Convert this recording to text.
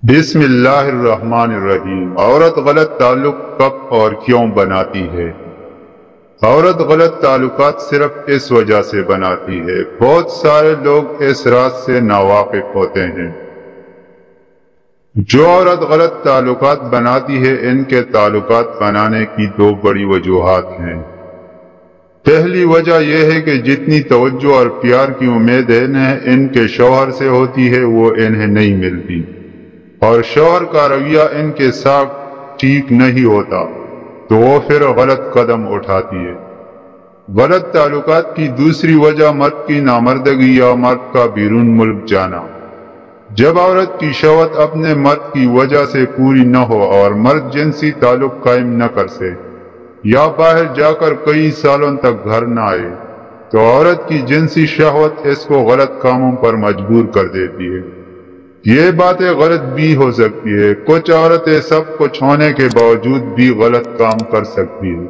بسم اللہ الرحمن الرحیم۔ عورت غلط تعلق کب اور کیوں بناتی ہے؟ عورت غلط تعلقات صرف اس وجہ سے بناتی ہے۔ بہت سارے لوگ اس راز سے ناواقف ہوتے ہیں۔ جو عورت غلط تعلقات بناتی ہے، ان کے تعلقات بنانے کی دو بڑی وجوہات ہیں۔ پہلی وجہ یہ ہے کہ جتنی توجہ اور پیار کی امید انہیں ان کے شوہر سے ہوتی ہے، وہ انہیں نہیں ملتی، اور شوہر کا رویہ ان کے ساتھ ٹھیک نہیں ہوتا، تو وہ پھر غلط قدم اٹھاتی ہے۔ غلط تعلقات کی دوسری وجہ مرد کی نامردگی یا مرد کا بیرون ملک جانا۔ جب عورت کی شہوت اپنے مرد کی وجہ سے پوری نہ ہو اور مرد جنسی تعلق قائم نہ کر سکے یا باہر جا کر کئی سالوں تک گھر نہ آئے، تو عورت کی جنسی شہوت اس کو غلط کاموں پر مجبور کر دیتی ہے۔ یہ باتیں غلط بھی ہو سکتی ہے۔ کچھ عورتیں سب کچھ ہونے کے باوجود بھی غلط کام کر سکتی ہیں۔